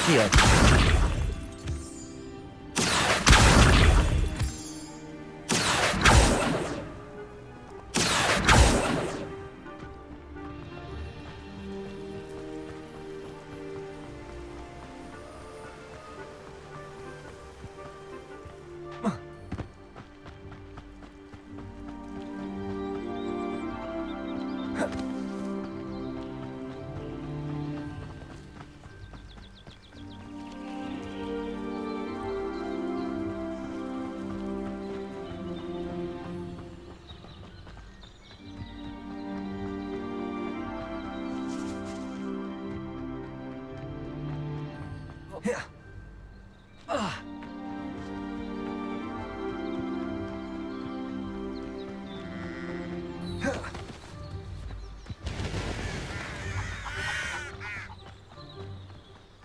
Accio.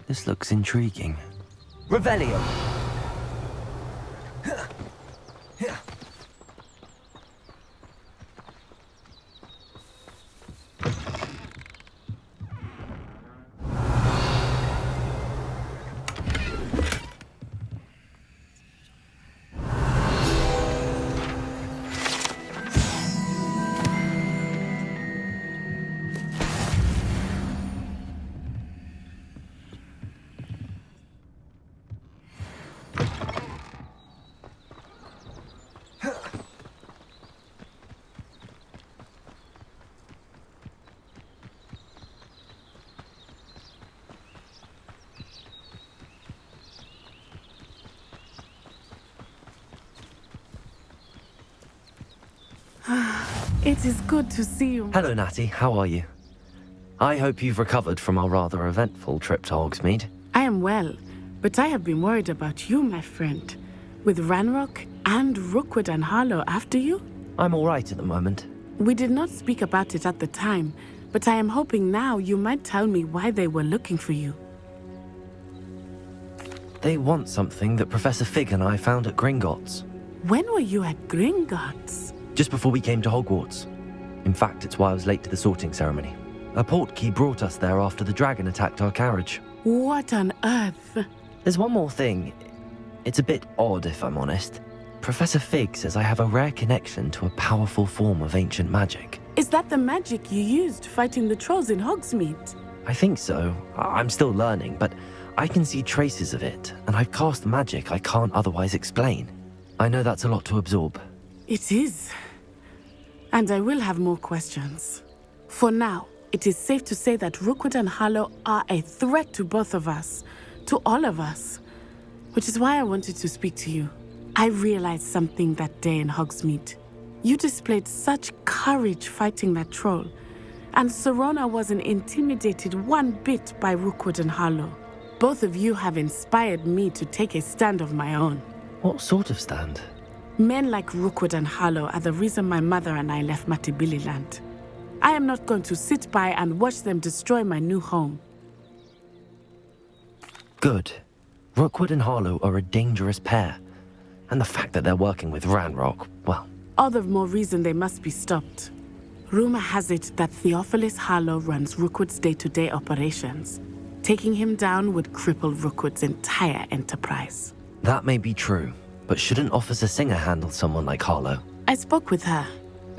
This looks intriguing. Revelio. It is good to see you. Hello, Natty. How are you? I hope you've recovered from our rather eventful trip to Hogsmeade. I am well, but I have been worried about you, my friend. With Ranrock and Rookwood and Harlow after you? I'm all right at the moment. We did not speak about it at the time, but I am hoping now you might tell me why they were looking for you. They want something that Professor Fig and I found at Gringotts. When were you at Gringotts? Just before we came to Hogwarts. In fact, it's why I was late to the sorting ceremony. A portkey brought us there after the dragon attacked our carriage. What on earth? There's one more thing. It's a bit odd, if I'm honest. Professor Fig says I have a rare connection to a powerful form of ancient magic. Is that the magic you used fighting the trolls in Hogsmeade? I think so. I'm still learning, but I can see traces of it, and I've cast magic I can't otherwise explain. I know that's a lot to absorb. It is. And I will have more questions. For now, it is safe to say that Rookwood and Harlow are a threat to both of us, to all of us. Which is why I wanted to speak to you. I realized something that day in Hogsmeade. You displayed such courage fighting that troll, and Serona wasn't intimidated one bit by Rookwood and Harlow. Both of you have inspired me to take a stand of my own. What sort of stand? Men like Rookwood and Harlow are the reason my mother and I left Matibili land. I am not going to sit by and watch them destroy my new home. Good. Rookwood and Harlow are a dangerous pair. And the fact that they're working with Ranrock, well... All the more reason they must be stopped. Rumor has it that Theophilus Harlow runs Rookwood's day-to-day operations. Taking him down would cripple Rookwood's entire enterprise. That may be true, but shouldn't Officer Singer handle someone like Harlow? I spoke with her.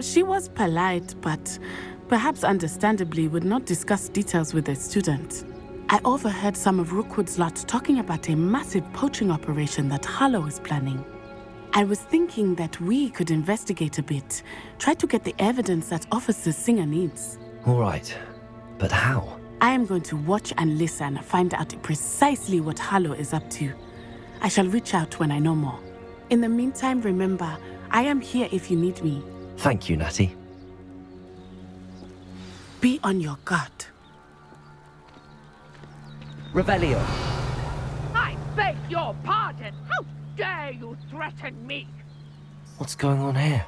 She was polite, but perhaps understandably would not discuss details with a student. I overheard some of Rookwood's lot talking about a massive poaching operation that Harlow is planning. I was thinking that we could investigate a bit, try to get the evidence that Officer Singer needs. All right, but how? I am going to watch and listen, find out precisely what Harlow is up to. I shall reach out when I know more. In the meantime, remember, I am here if you need me. Thank you, Natty. Be on your guard. Revelio. I beg your pardon. How dare you threaten me? What's going on here?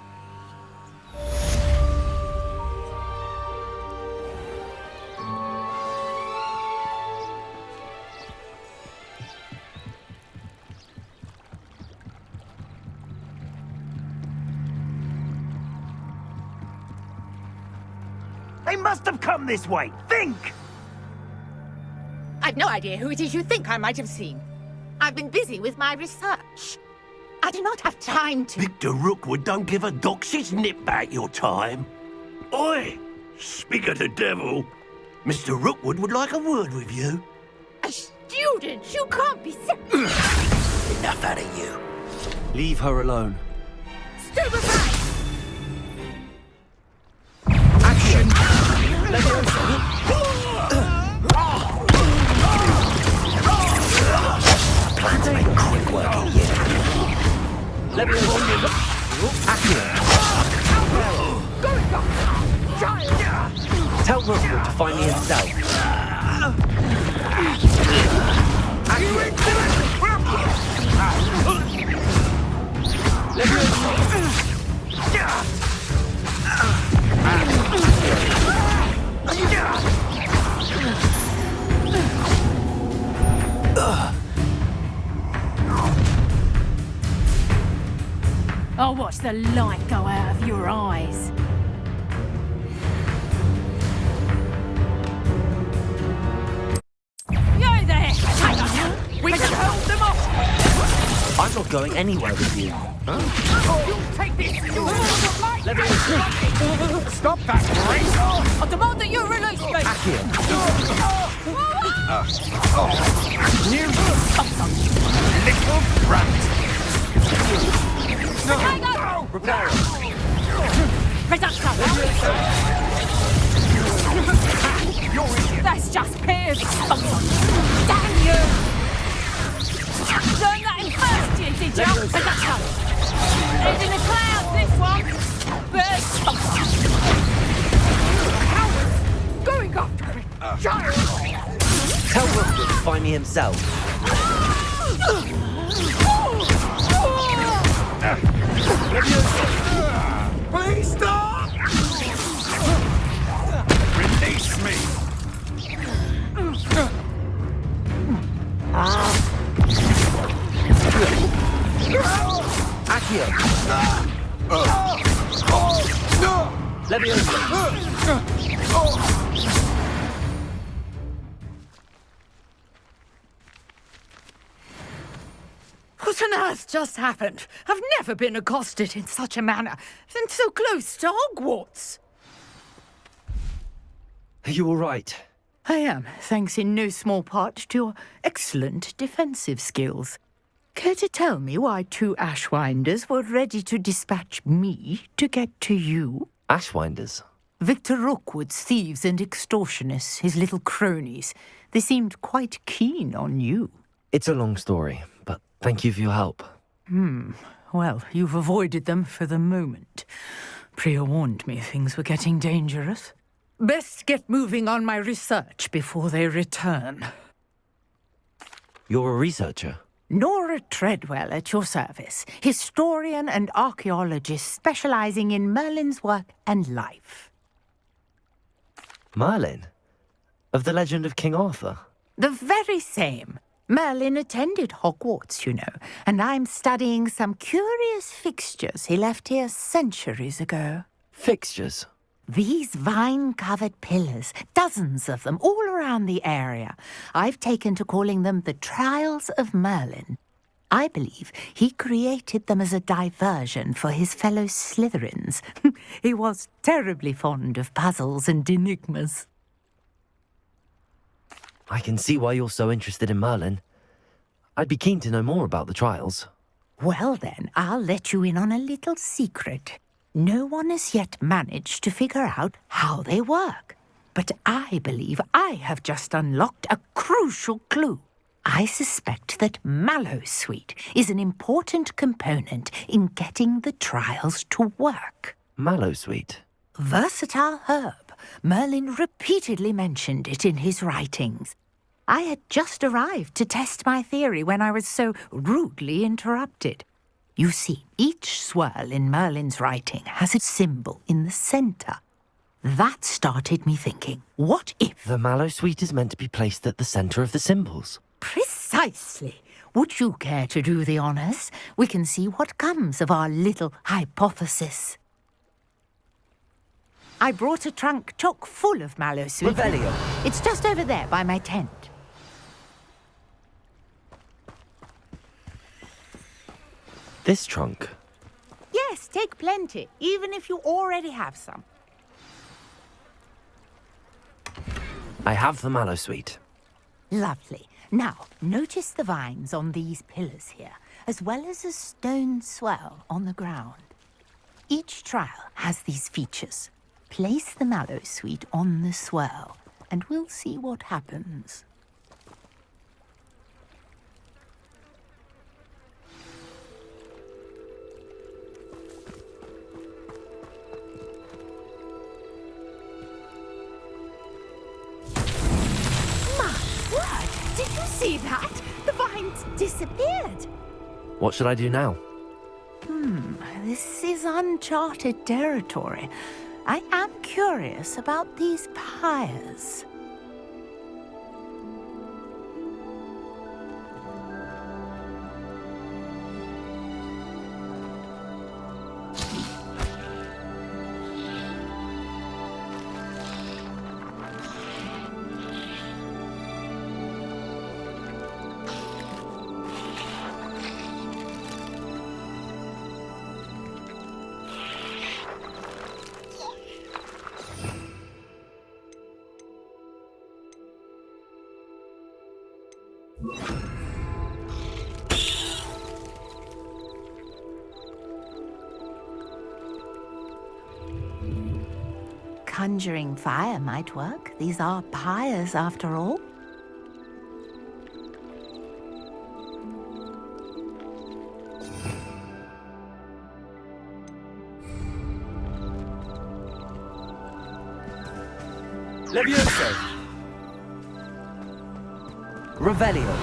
They must have come this way. Think! I've no idea who it is you think I might have seen. I've been busy with my research. I do not have time to... Victor Rookwood don't give a dox's nip back your time. Oi! Speak of the devil. Mr. Rookwood would like a word with you. A student? You can't be so... Enough out of you. Leave her alone. Stupefy! Plan to make quick work of you. Tell Rookwood to find me himself. I'll watch the light go out of your eyes. You there! We can hold them off! I'm not going anywhere with you. You take this! Stop that, Grace! I demand that you release me! Little brat! No! Prepare! That's just piss! Damn you! Learn that in first year, did you? Head in the clouds, this one! First! Going after it! Child! Tell Rookwood to find me himself. Please stop! Release me! Accio! What on earth just happened? I've never been accosted in such a manner, and so close to Hogwarts. Are you all right? I am, thanks in no small part to your excellent defensive skills. Care to tell me why two Ashwinders were ready to dispatch me to get to you? Ashwinders? Victor Rookwood's thieves and extortionists, his little cronies. They seemed quite keen on you. It's a long story, but thank you for your help. Well, you've avoided them for the moment. Priya warned me things were getting dangerous. Best get moving on my research before they return. You're a researcher? Nora Treadwell at your service, historian and archaeologist specializing in Merlin's work and life. Merlin? Of the legend of King Arthur? The very same. Merlin attended Hogwarts, you know, and I'm studying some curious fixtures he left here centuries ago. Fixtures? These vine-covered pillars, dozens of them all around the area. I've taken to calling them the Trials of Merlin. I believe he created them as a diversion for his fellow Slytherins. He was terribly fond of puzzles and enigmas. I can see why you're so interested in Merlin. I'd be keen to know more about the trials. Well then, I'll let you in on a little secret. No one has yet managed to figure out how they work. But I believe I have just unlocked a crucial clue. I suspect that Mallowsweet is an important component in getting the trials to work. Mallowsweet? Versatile herb. Merlin repeatedly mentioned it in his writings. I had just arrived to test my theory when I was so rudely interrupted. You see, each swirl in Merlin's writing has a symbol in the centre. That started me thinking, what if... The Mallowsweet is meant to be placed at the centre of the symbols. Precisely. Would you care to do the honours? We can see what comes of our little hypothesis. I brought a trunk chock full of Mallowsweet. Revelio. It's just over there by my tent. This trunk? Yes, take plenty, even if you already have some. I have the Mallowsweet. Lovely. Now, notice the vines on these pillars here, as well as a stone swell on the ground. Each trial has these features. Place the Mallowsweet on the swell, and we'll see what happens. Did you see that? The vines disappeared. What should I do now? This is uncharted territory. I am curious about these pyres. Conjuring fire might work. These are pyres, after all. Levioso. Revelio.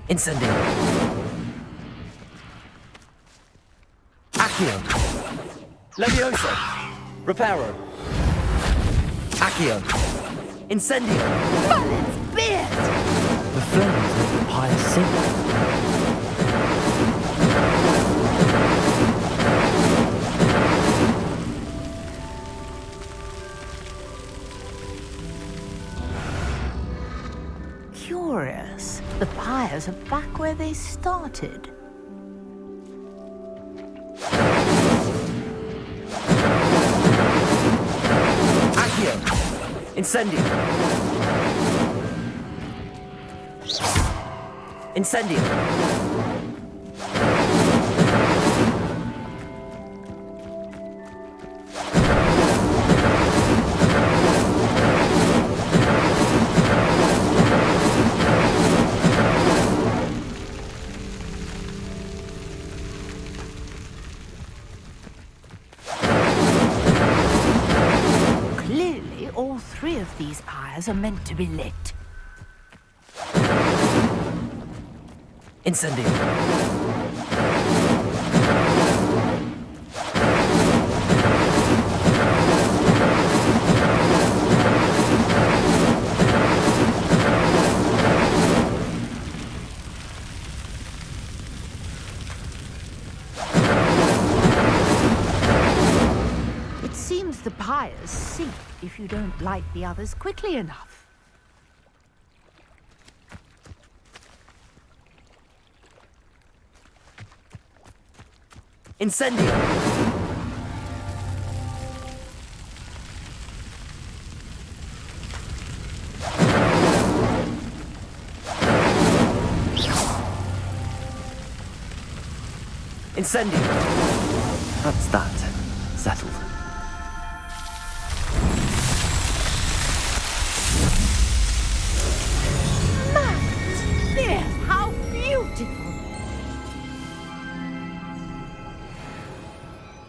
Incendio. Accio. Levioso. Reparo. Accio. Incendio. Merlin's beard! The flames make the pyre sink. Curious. The pyres are back where they started. Accio. Incendio. Incendio. Clearly, all three of these pyres are meant to be lit. Incendio. see if you don't light the others quickly enough. Incendio! Incendio! That's that. Settled. There, how beautiful!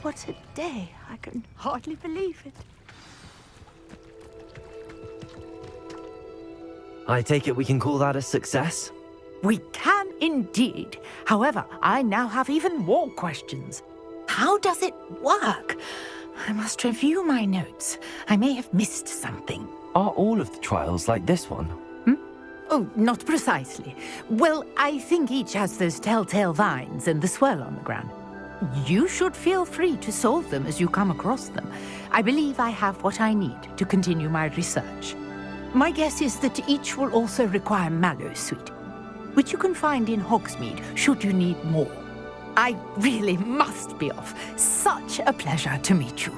What a day. I can hardly believe it. I take it we can call that a success? We can indeed. However, I now have even more questions. How does it work? I must review my notes. I may have missed something. Are all of the trials like this one? Oh, not precisely. Well, I think each has those telltale vines and the swirl on the ground. You should feel free to solve them as you come across them. I believe I have what I need to continue my research. My guess is that each will also require mallow sweet, which you can find in Hogsmeade should you need more. I really must be off. Such a pleasure to meet you.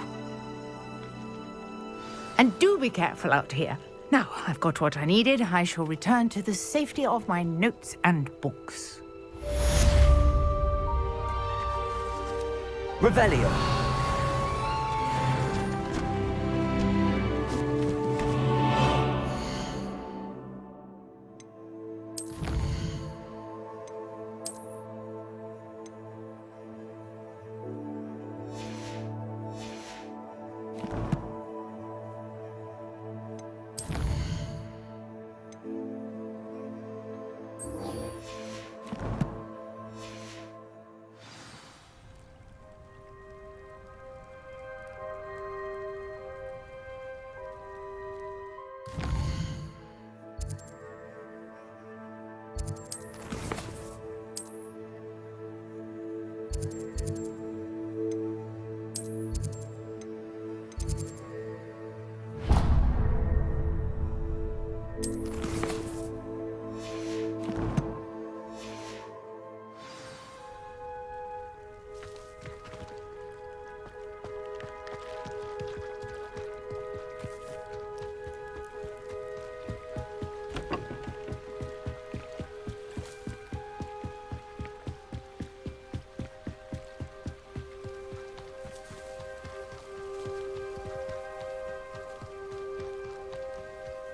And do be careful out here. Now, I've got what I needed. I shall return to the safety of my notes and books. Revelio!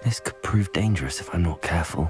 This could prove dangerous if I'm not careful.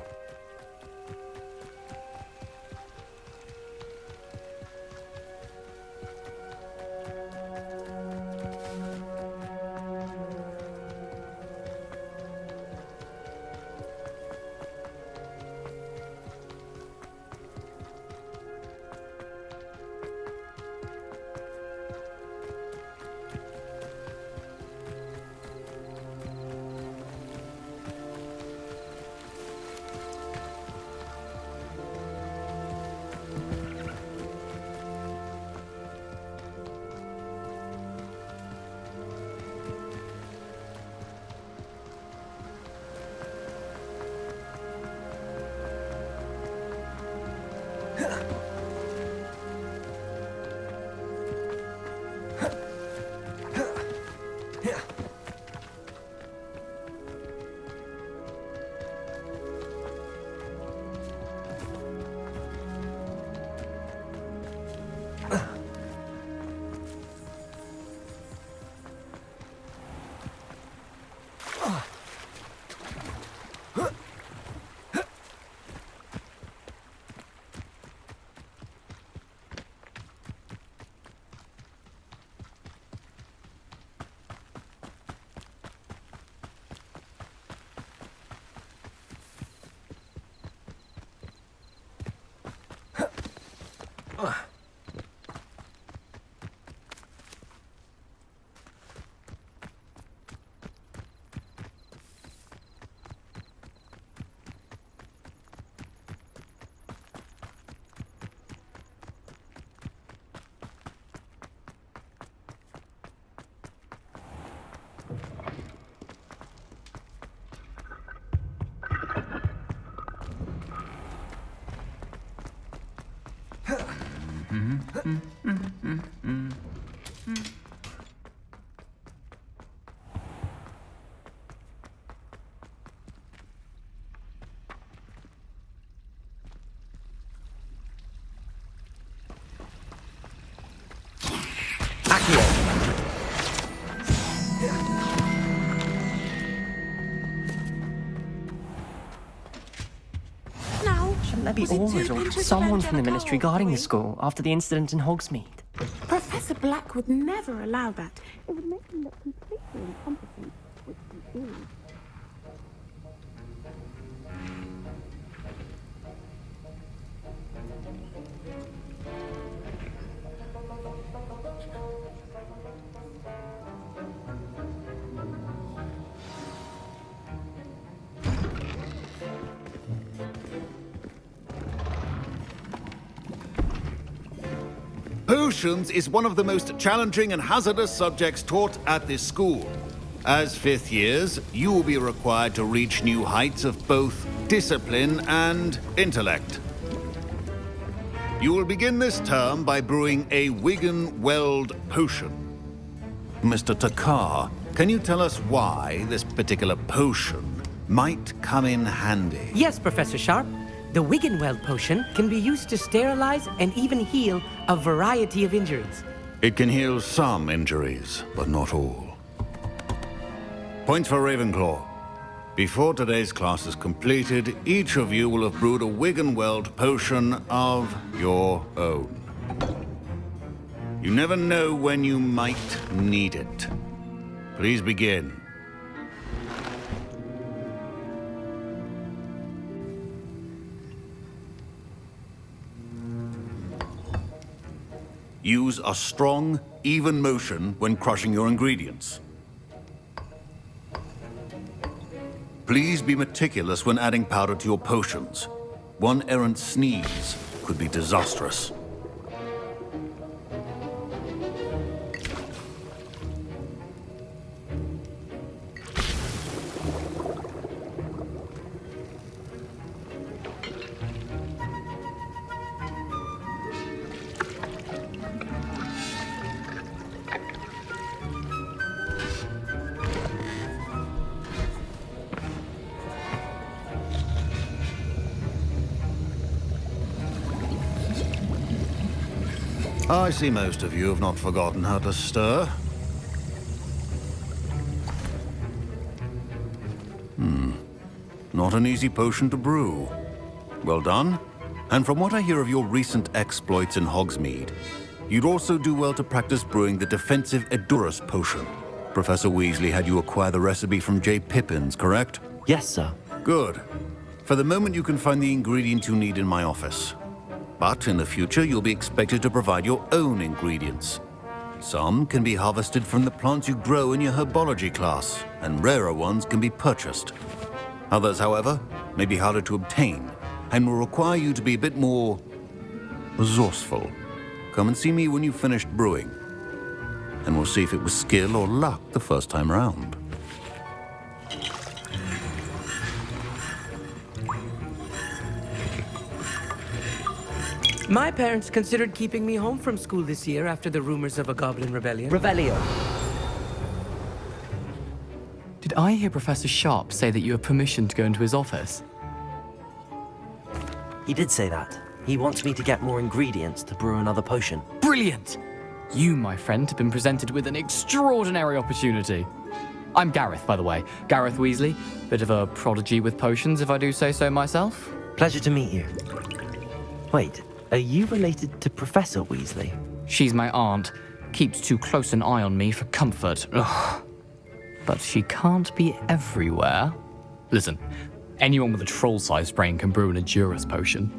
Shouldn't there be orders or someone from the Ministry guarding the school after the incident in Hogsmeade? Professor Black would never allow that. It would make him look completely incompetent, which he is. Potions is one of the most challenging and hazardous subjects taught at this school. As fifth years, you will be required to reach new heights of both discipline and intellect. You will begin this term by brewing a Wiggen-Weld potion. Mr. Takar, can you tell us why this particular potion might come in handy? Yes, Professor Sharp. The Wiggen-Weld potion can be used to sterilize and even heal a variety of injuries. It can heal some injuries, but not all. Points for Ravenclaw. Before today's class is completed, each of you will have brewed a Wiggen-Weld potion of your own. You never know when you might need it. Please begin. Use a strong, even motion when crushing your ingredients. Please be meticulous when adding powder to your potions. One errant sneeze could be disastrous. I see most of you have not forgotten how to stir. Not an easy potion to brew. Well done. And from what I hear of your recent exploits in Hogsmeade, you'd also do well to practice brewing the defensive Edurus potion. Professor Weasley had you acquire the recipe from J. Pippins, correct? Yes, sir. Good. For the moment, you can find the ingredients you need in my office. But in the future, you'll be expected to provide your own ingredients. Some can be harvested from the plants you grow in your herbology class, and rarer ones can be purchased. Others, however, may be harder to obtain, and will require you to be a bit more resourceful. Come and see me when you've finished brewing, and we'll see if it was skill or luck the first time round. My parents considered keeping me home from school this year after the rumors of a goblin rebellion. Revelio. Did I hear Professor Sharp say that you have permission to go into his office? He did say that. He wants me to get more ingredients to brew another potion. Brilliant! You, my friend, have been presented with an extraordinary opportunity. I'm Gareth, by the way. Gareth Weasley. Bit of a prodigy with potions, if I do say so myself. Pleasure to meet you. Wait, are you related to Professor Weasley? She's my aunt. Keeps too close an eye on me for comfort. Ugh. But she can't be everywhere. Listen, anyone with a troll-sized brain can brew an Edurus potion.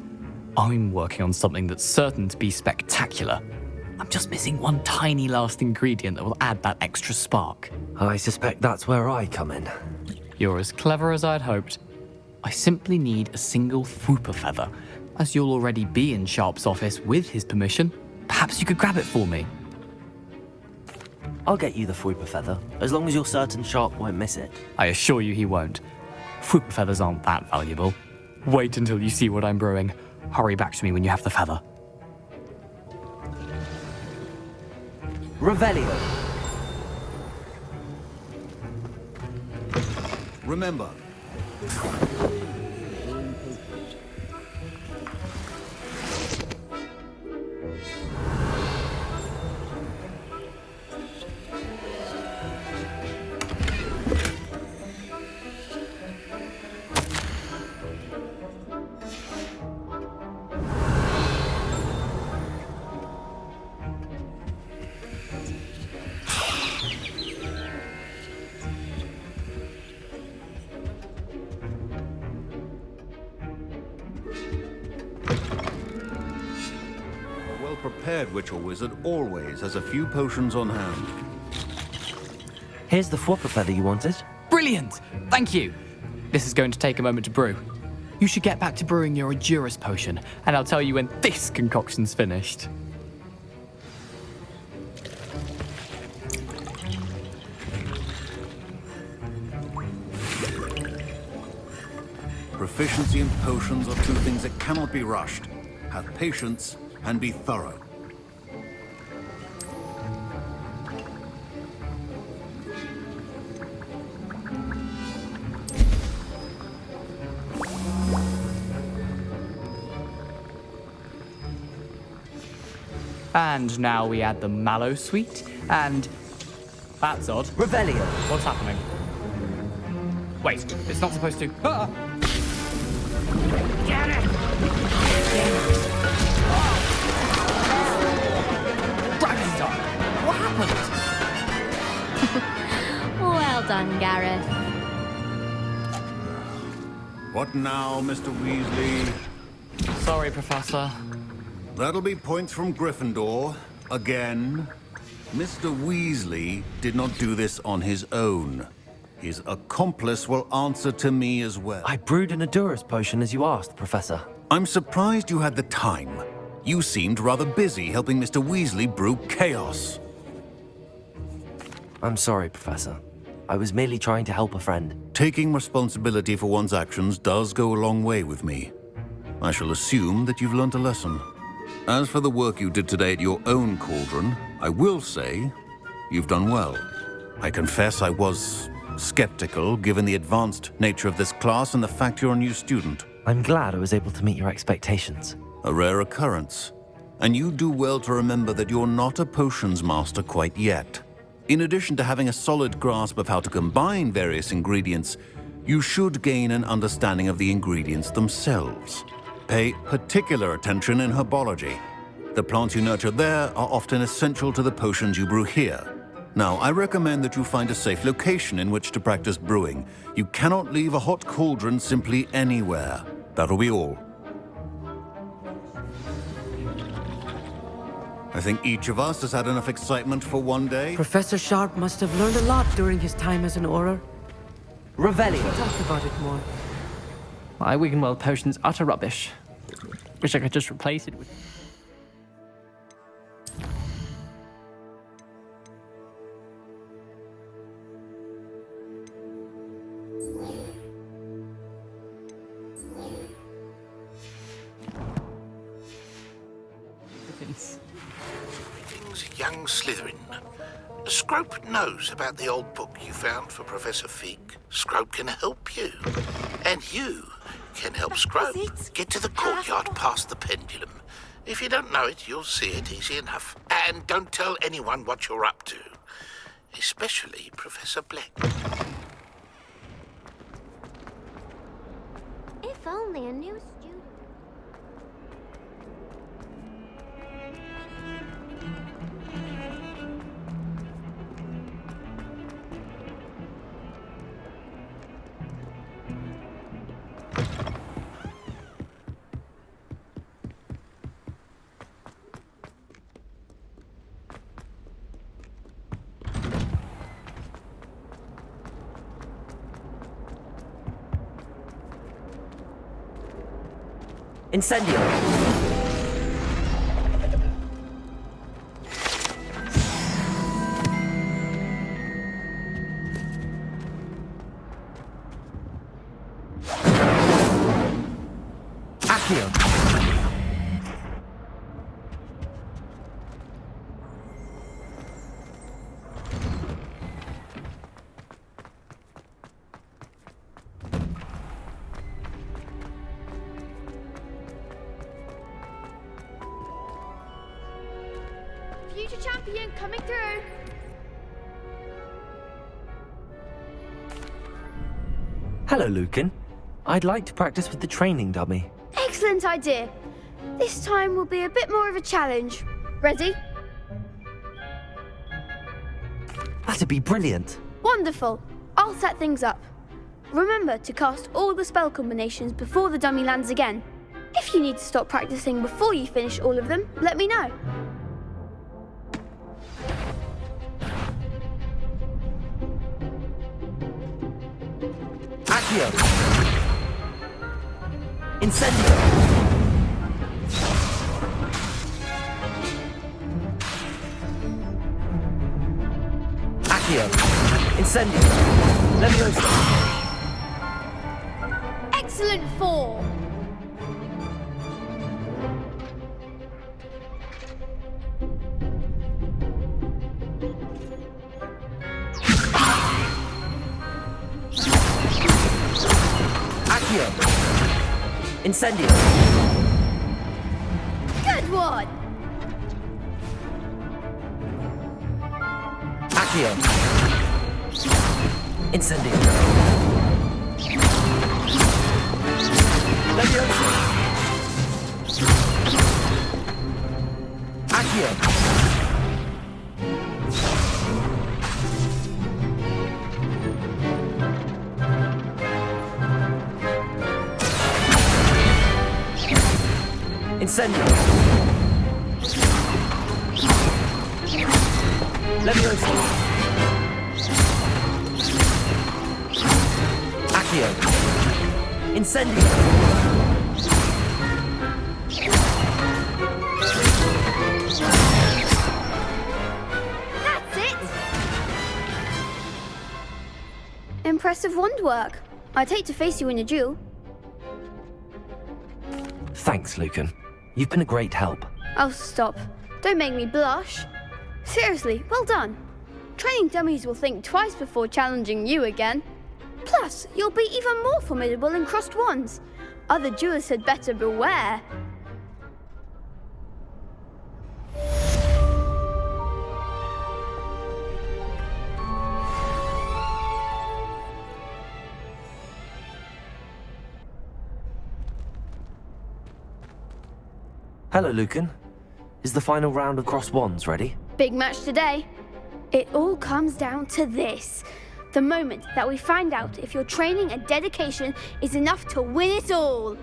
I'm working on something that's certain to be spectacular. I'm just missing one tiny last ingredient that will add that extra spark. I suspect that's where I come in. You're as clever as I'd hoped. I simply need a single Fwooper feather. As you'll already be in Sharp's office with his permission, perhaps you could grab it for me. I'll get you the Fwooper feather, as long as you're certain Sharp won't miss it. I assure you he won't. Fwooper feathers aren't that valuable. Wait until you see what I'm brewing. Hurry back to me when you have the feather. Revelio. Remember, a well-prepared witch or wizard always has a few potions on hand. Here's the Fwopper feather you wanted. Brilliant! Thank you! This is going to take a moment to brew. You should get back to brewing your Edurus potion, and I'll tell you when this concoction's finished. Proficiency in potions are two things that cannot be rushed. Have patience and be thorough. And now we add the mallow sweet, and... That's odd. Revelio. What's happening? Wait, it's not supposed to... Ah! Get it! Dragon's What happened? Well done, Gareth. What now, Mr. Weasley? Sorry, Professor. That'll be points from Gryffindor. Again. Mr. Weasley did not do this on his own. His accomplice will answer to me as well. I brewed an Edurus potion as you asked, Professor. I'm surprised you had the time. You seemed rather busy helping Mr. Weasley brew chaos. I'm sorry, Professor. I was merely trying to help a friend. Taking responsibility for one's actions does go a long way with me. I shall assume that you've learnt a lesson. As for the work you did today at your own cauldron, I will say you've done well. I confess I was skeptical, given the advanced nature of this class and the fact you're a new student. I'm glad I was able to meet your expectations. A rare occurrence. And you do well to remember that you're not a potions master quite yet. In addition to having a solid grasp of how to combine various ingredients, you should gain an understanding of the ingredients themselves. Pay particular attention in herbology. The plants you nurture there are often essential to the potions you brew here. Now, I recommend that you find a safe location in which to practice brewing. You cannot leave a hot cauldron simply anywhere. That'll be all. I think each of us has had enough excitement for one day. Professor Sharp must have learned a lot during his time as an Auror. Revelio. Talk about it more. My Wiggenweld potion's utter rubbish. Wish I could just replace it with... Young Slytherin. Scrope knows about the old book you found for Professor Fig. Scrope can help you. And you can help Scrope. Get to the courtyard past the pendulum. If you don't know it, you'll see it easy enough. And don't tell anyone what you're up to. Especially Professor Black. If only a new student. Incendio. Accio. champion coming through. Hello, Lucan. I'd like to practice with the training dummy. Excellent idea. This time will be a bit more of a challenge. Ready? That'd be brilliant. Wonderful. I'll set things up. Remember to cast all the spell combinations before the dummy lands again. If you need to stop practicing before you finish all of them, let me know. Accio. Incendio. Accio. Incendio. Leviosa. Excellent 4. Accio. Incendio. Good one. Accio. Incendio. Leviosa. Accio. Incendio. Leviosa. Accio. Incendio. That's it. Impressive wand work. I'd hate to face you in a duel. Thanks, Lucan. You've been a great help. Oh, stop. Don't make me blush. Seriously, well done. Training dummies will think twice before challenging you again. Plus, you'll be even more formidable in crossed wands. Other duelists had better beware. Hello, Lucan. Is the final round of crossed wands ready? Big match today. It all comes down to this. The moment that we find out if your training and dedication is enough to win it all.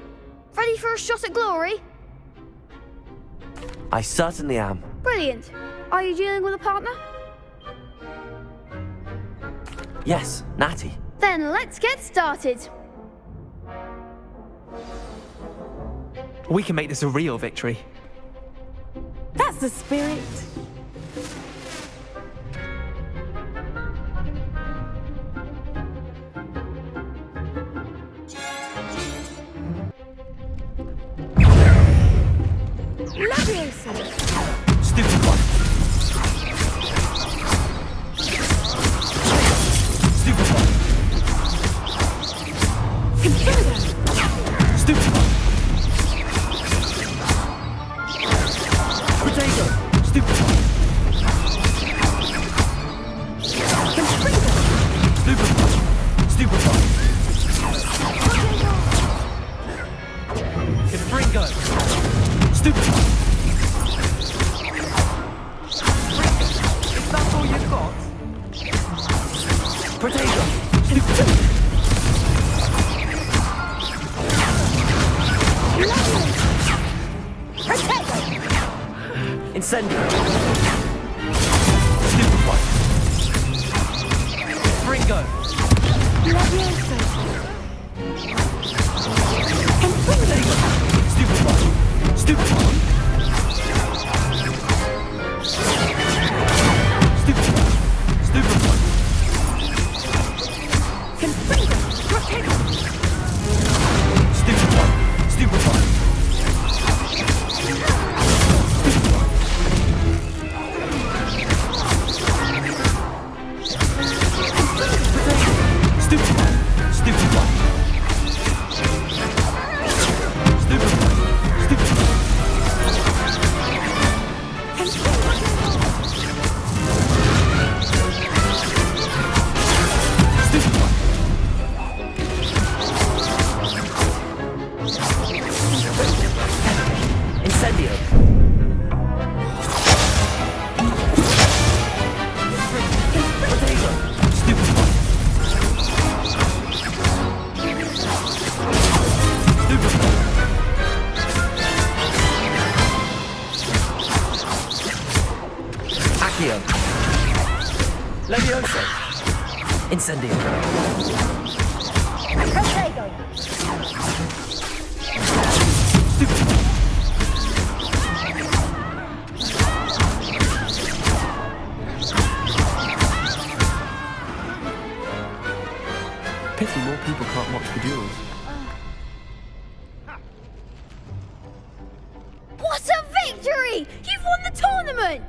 Ready for a shot at glory? I certainly am. Brilliant. Are you dealing with a partner? Yes, Natty. Then let's get started. We can make this a real victory. That's the spirit. Leviosa. Stupid one. Stupid one. Intruder. Stupid one. Potato. Stupid one. Stupid one. Stupid one. Confringo. Stupid one. Is that all you've got? Potato. Stupid. Incendio. Stupid one. Ringo. Leviosa. Stupid one. Stupid one. Stupid one. Stupid one. Stupid one. Stupid one. Stupid one. Stupid one. Stupid one. Accio. Levioso. Incendio. Pity more people can't watch the duels. What a victory! You've won the tournament!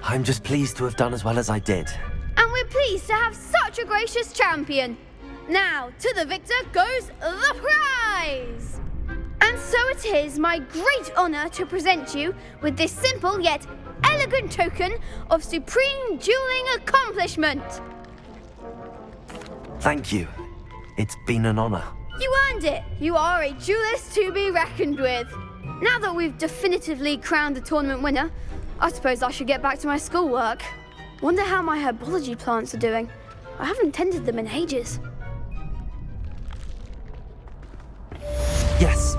I'm just pleased to have done as well as I did. And we're pleased to have such a gracious champion. Now, to the victor goes the prize! And so it is my great honour to present you with this simple yet elegant token of supreme dueling accomplishment. Thank you. It's been an honor. You earned it. You are a duelist to be reckoned with. Now that we've definitively crowned the tournament winner, I suppose I should get back to my schoolwork. Wonder how my herbology plants are doing. I haven't tended them in ages. Yes.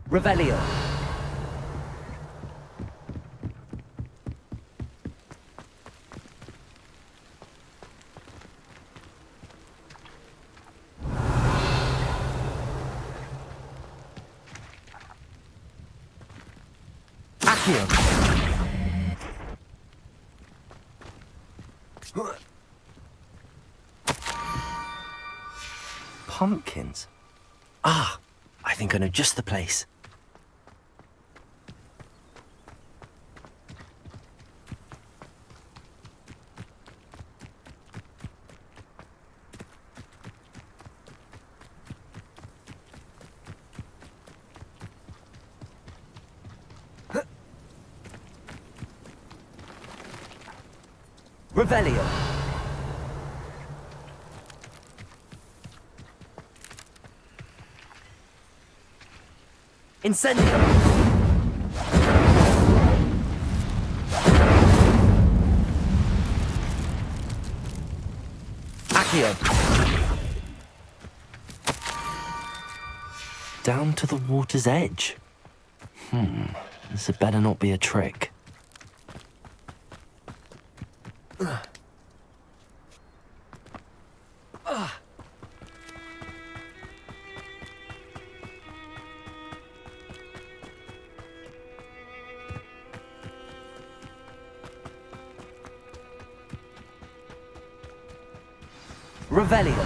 Revelio. Accio. Pumpkins. Ah, I think I know just the place. Revelio. Incendio. Accio. Down to the water's edge. This had better not be a trick. Revelio.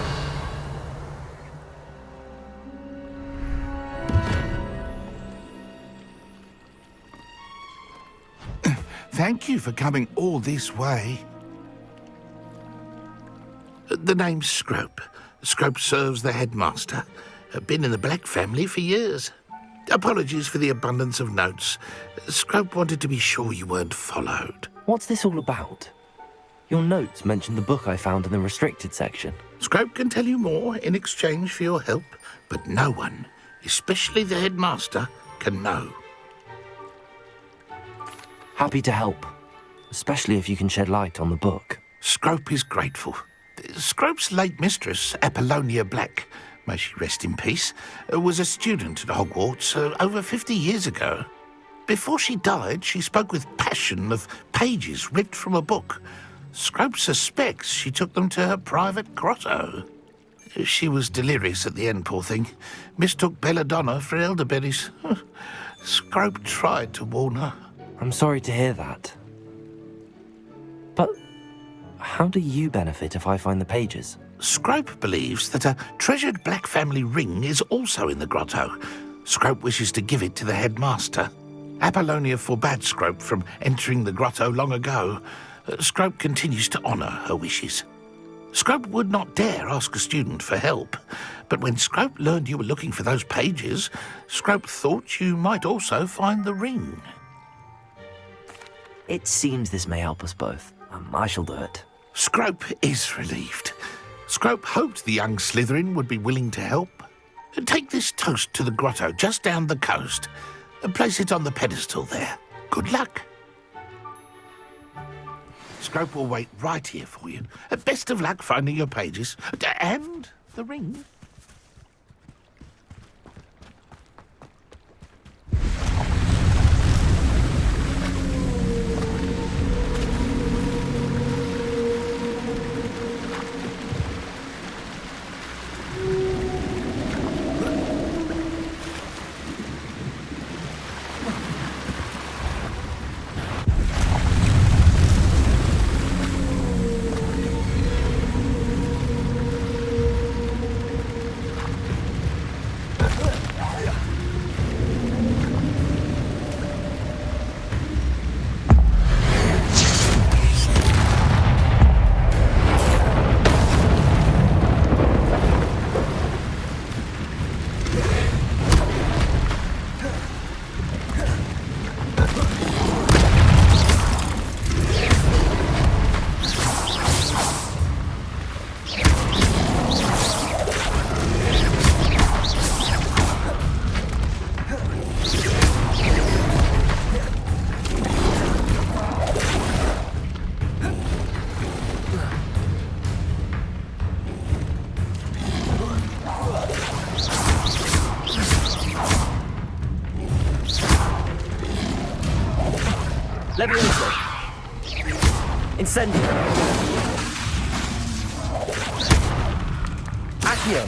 Thank you for coming all this way. The name's Scrope. Scrope serves the headmaster. Been in the Black family for years. Apologies for the abundance of notes. Scrope wanted to be sure you weren't followed. What's this all about? Your notes mentioned the book I found in the restricted section. Scrope can tell you more in exchange for your help, but no one, especially the headmaster, can know. Happy to help, especially if you can shed light on the book. Scrope is grateful. Scrope's late mistress, Apollonia Black, may she rest in peace, was a student at Hogwarts over 50 years ago. Before she died, she spoke with passion of pages ripped from a book. Scrope suspects she took them to her private grotto. She was delirious at the end, poor thing. Mistook belladonna for elderberries. Scrope tried to warn her. I'm sorry to hear that. But how do you benefit if I find the pages? Scrope believes that a treasured Black family ring is also in the grotto. Scrope wishes to give it to the headmaster. Apollonia forbade Scrope from entering the grotto long ago. Scrope continues to honour her wishes. Scrope would not dare ask a student for help, but when Scrope learned you were looking for those pages, Scrope thought you might also find the ring. It seems this may help us both. I shall do it. Scrope is relieved. Scrope hoped the young Slytherin would be willing to help. Take this toast to the grotto just down the coast and place it on the pedestal there. Good luck. Scrope will wait right here for you. Best of luck finding your pages. And the ring. Levioso. Incendio. Accio.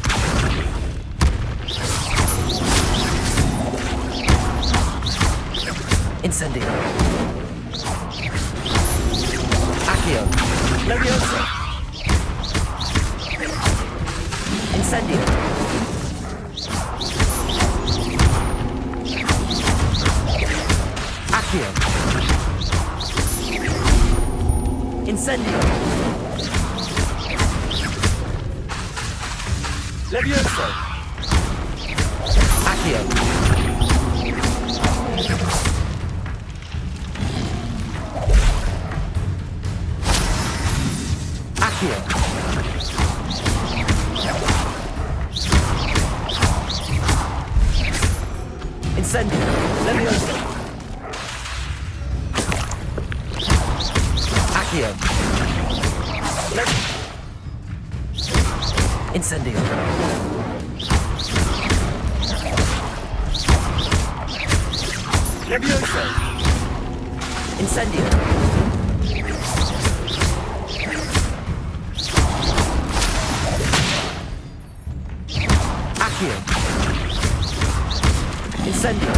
Incendio. Accio. Levioso. Incendio. Accio. Incendio. Levioso. Accio. Accio. Incendio. Levioso. Accio. Incendio. Levioso. Incendio. Accio. Incendio.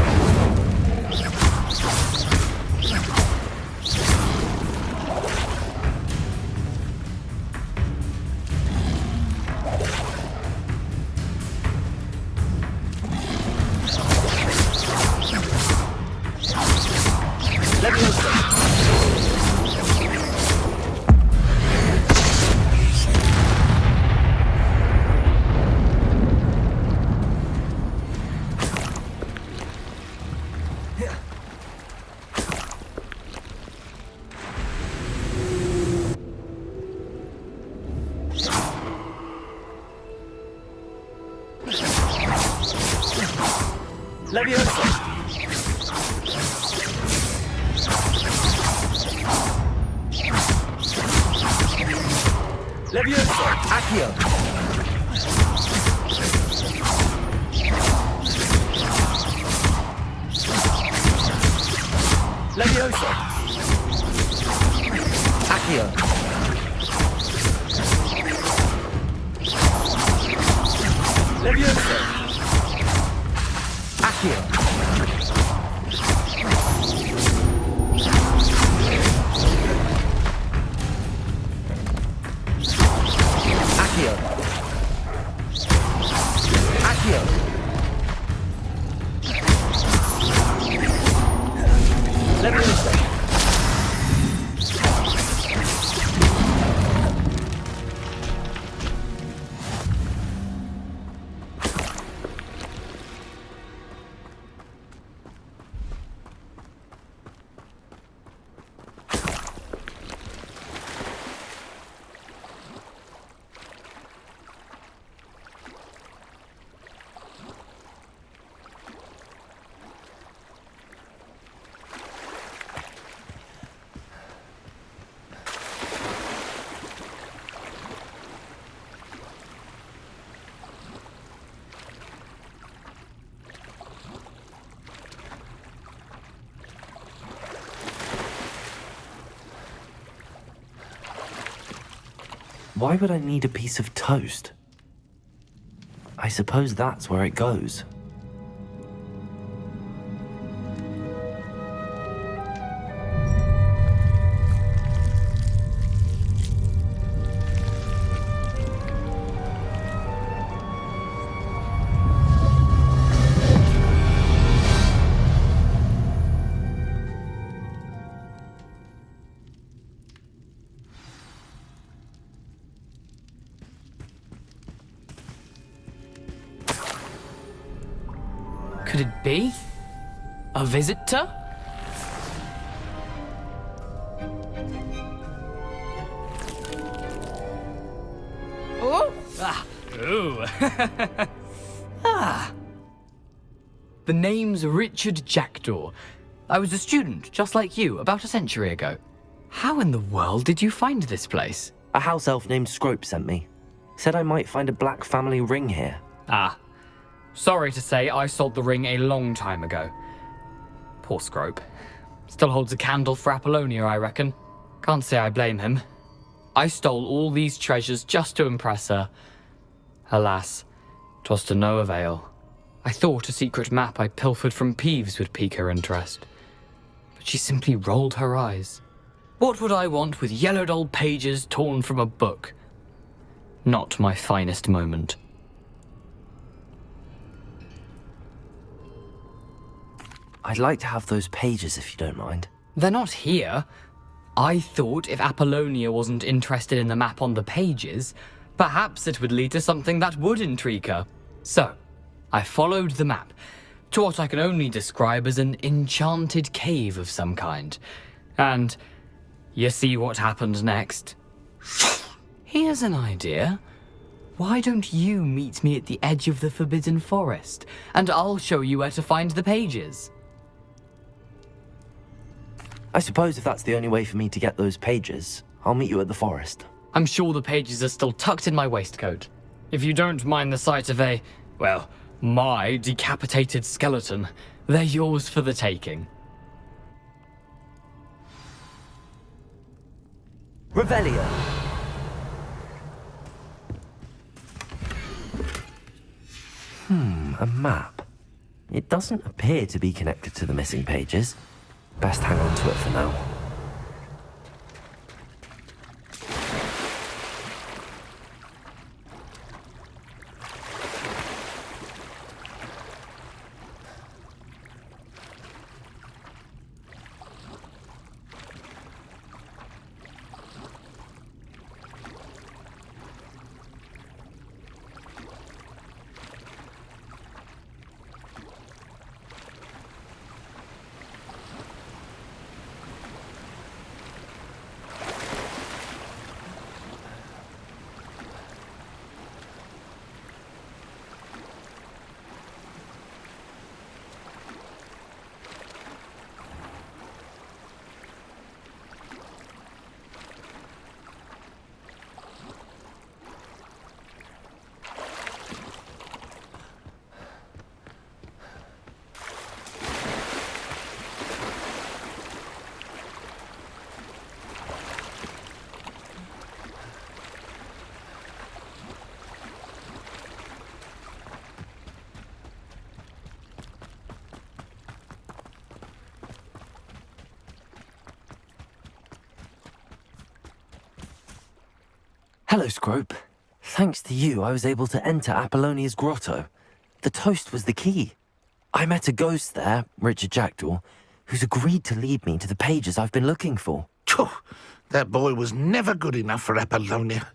Levioso. Levioso. Accio. Levioso. Accio. Levioso. Accio. Accio. Accio. Why would I need a piece of toast? I suppose that's where it goes. Could it be? A visitor? Oh! Ah! Ooh! Ah! The name's Richard Jackdaw. I was a student, just like you, about a century ago. How in the world did you find this place? A house elf named Scrope sent me. Said I might find a black family ring here. Ah. Sorry to say, I sold the ring a long time ago. Poor Scrope. Still holds a candle for Apollonia, I reckon. Can't say I blame him. I stole all these treasures just to impress her. Alas, 'twas to no avail. I thought a secret map I pilfered from Peeves would pique her interest. But she simply rolled her eyes. What would I want with yellowed old pages torn from a book? Not my finest moment. I'd like to have those pages if you don't mind. They're not here. I thought if Apollonia wasn't interested in the map on the pages, perhaps it would lead to something that would intrigue her. So, I followed the map to what I can only describe as an enchanted cave of some kind. And you see what happened next? Here's an idea. Why don't you meet me at the edge of the Forbidden Forest, and I'll show you where to find the pages? I suppose if that's the only way for me to get those pages, I'll meet you at the forest. I'm sure the pages are still tucked in my waistcoat. If you don't mind the sight of my decapitated skeleton, they're yours for the taking. Revelio! A map. It doesn't appear to be connected to the missing pages. Best hang on to it for now. Hello, Scrope. Thanks to you, I was able to enter Apollonia's grotto. The toast was the key. I met a ghost there, Richard Jackdaw, who's agreed to lead me to the pages I've been looking for. Phew, that boy was never good enough for Apollonia.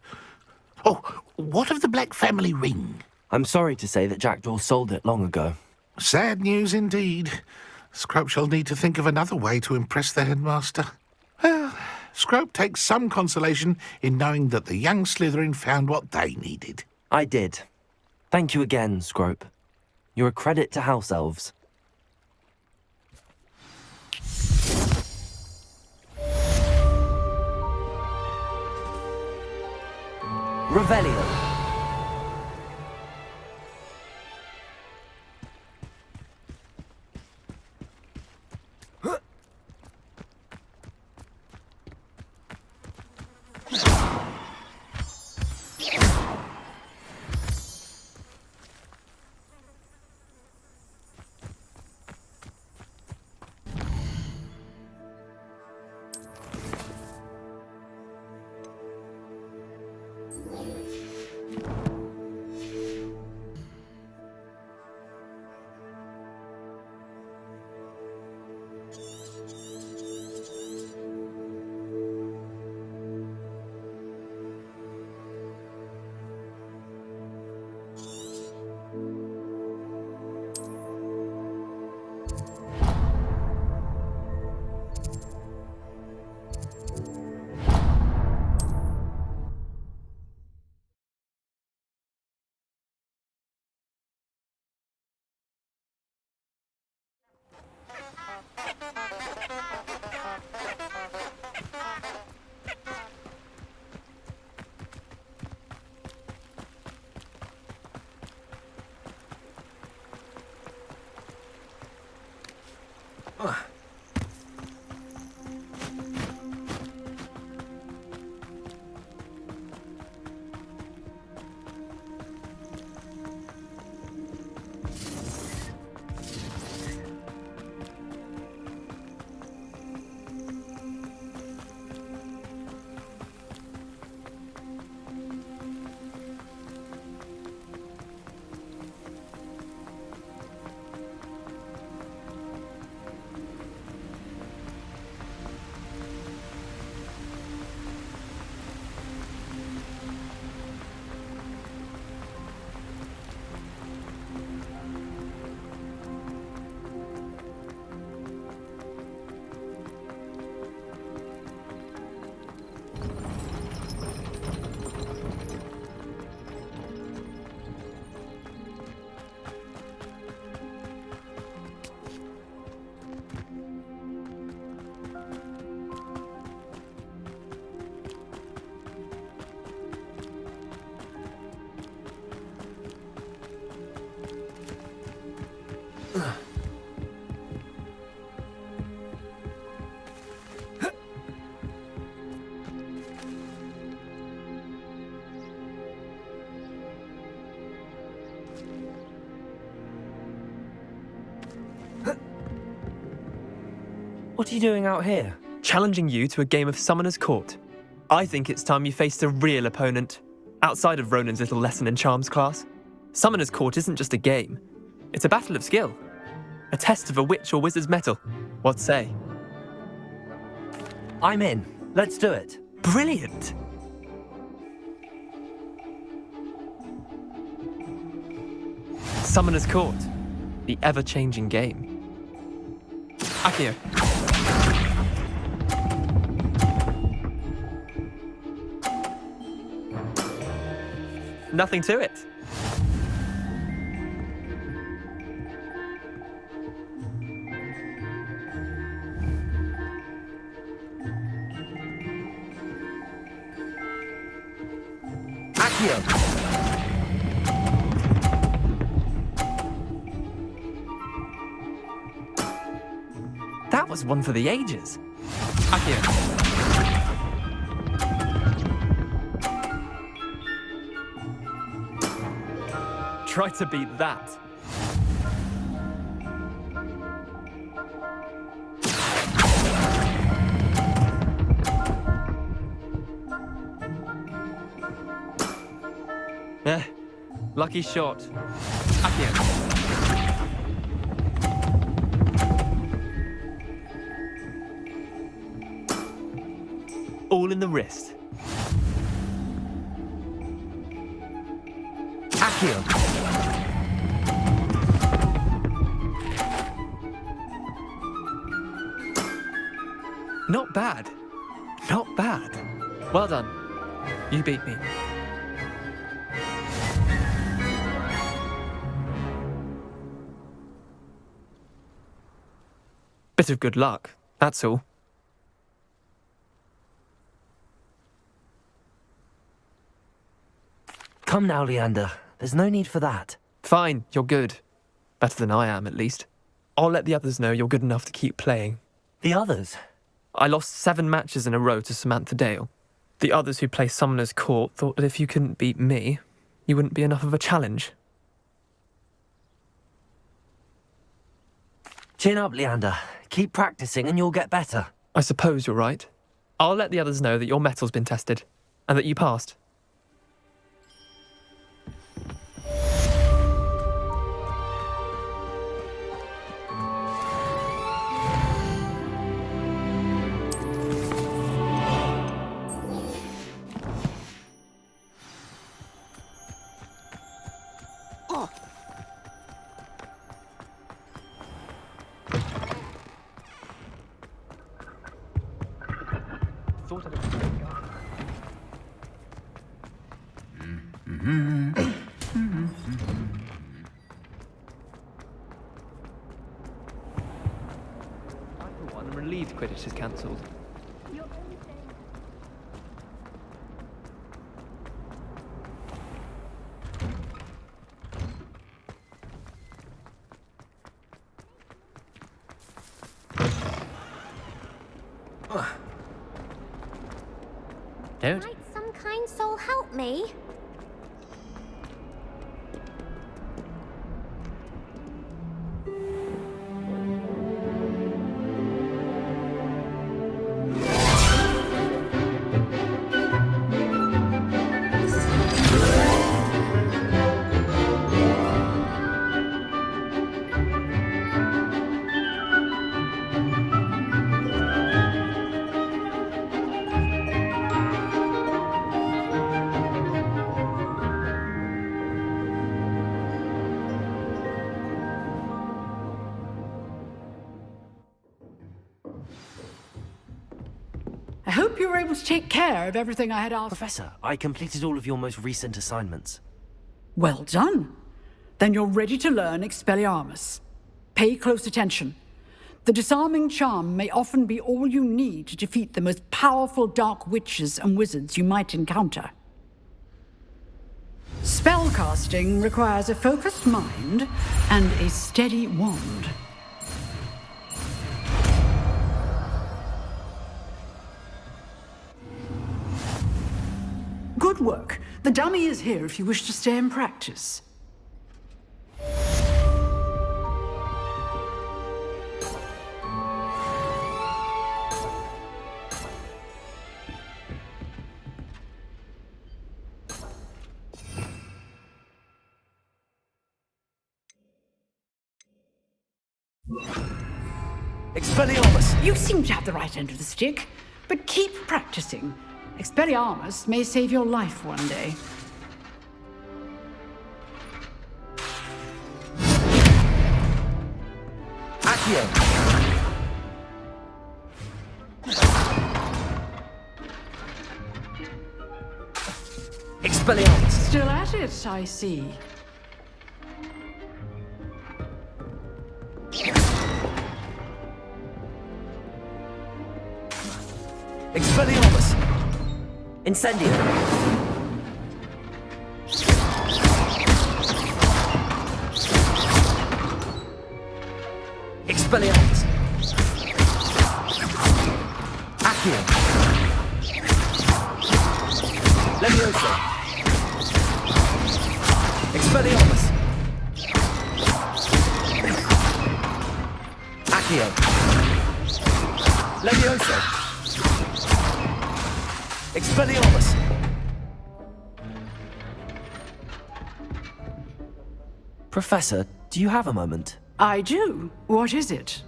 Oh, what of the Black family ring? I'm sorry to say that Jackdaw sold it long ago. Sad news indeed. Scrope shall need to think of another way to impress the headmaster. Well, Scrope takes some consolation in knowing that the young Slytherin found what they needed. I did. Thank you again, Scrope. You're a credit to house elves. Revelio. What are you doing out here? Challenging you to a game of Summoner's Court. I think it's time you faced a real opponent, outside of Ronan's little lesson in charms class. Summoner's Court isn't just a game. It's a battle of skill. A test of a witch or wizard's mettle. What say? I'm in. Let's do it. Brilliant! Summoner's Court. The ever-changing game. Accio. Nothing to it. Accio. That was one for the ages. Accio. Try to beat that. Lucky shot. Accio. All in the wrist. Accio. Not bad. Not bad. Well done. You beat me. Bit of good luck, that's all. Come now, Leander. There's no need for that. Fine, you're good. Better than I am, at least. I'll let the others know you're good enough to keep playing. The others? I lost 7 matches in a row to Samantha Dale. The others who play Summoner's Court thought that if you couldn't beat me, you wouldn't be enough of a challenge. Chin up, Leander. Keep practicing and you'll get better. I suppose you're right. I'll let the others know that your metal's been tested, and that you passed. I'm relieved Quidditch is cancelled. help me? I hope you were able to take care of everything I had asked. Professor, I completed all of your most recent assignments. Well done. Then you're ready to learn Expelliarmus. Pay close attention. The disarming charm may often be all you need to defeat the most powerful dark witches and wizards you might encounter. Spellcasting requires a focused mind and a steady wand. Good work. The dummy is here if you wish to stay and practice. Expelliarmus! You seem to have the right end of the stick, but keep practicing. Expelliarmus may save your life one day. Accio! Expelliarmus! Still at it, I see. Expelliarmus! Incendio! Expelliarmus! Accio! Levioso! Expelliarmus! Accio! Levioso! Expelliarmus! Professor, do you have a moment? I do. What is it?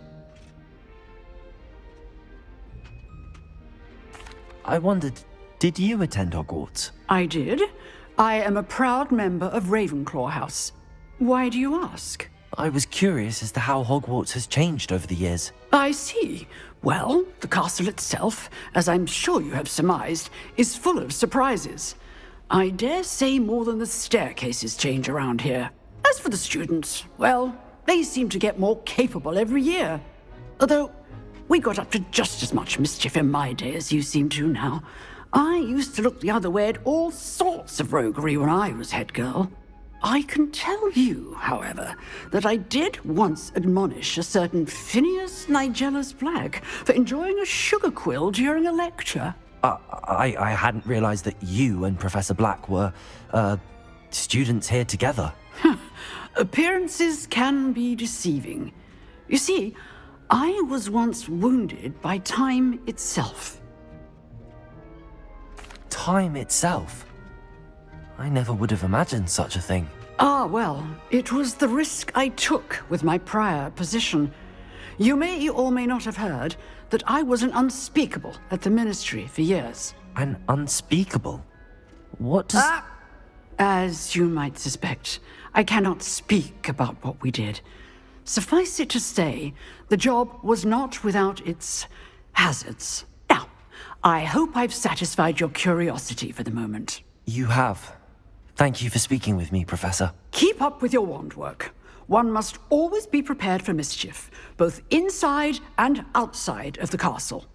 I wondered, did you attend Hogwarts? I did. I am a proud member of Ravenclaw House. Why do you ask? I was curious as to how Hogwarts has changed over the years. I see. Well, the castle itself, as I'm sure you have surmised, is full of surprises. I dare say more than the staircases change around here. As for the students, well, they seem to get more capable every year. Although, we got up to just as much mischief in my day as you seem to now. I used to look the other way at all sorts of roguery when I was head girl. I can tell you, however, that I did once admonish a certain Phineas Nigellus Black for enjoying a sugar quill during a lecture. I hadn't realized that you and Professor Black were, students here together. Appearances can be deceiving. You see, I was once wounded by time itself. Time itself? I never would have imagined such a thing. Ah, well, it was the risk I took with my prior position. You may or may not have heard that I was an unspeakable at the Ministry for years. An unspeakable? What does... As you might suspect, I cannot speak about what we did. Suffice it to say, the job was not without its hazards. Now, I hope I've satisfied your curiosity for the moment. You have. Thank you for speaking with me, Professor. Keep up with your wand work. One must always be prepared for mischief, both inside and outside of the castle.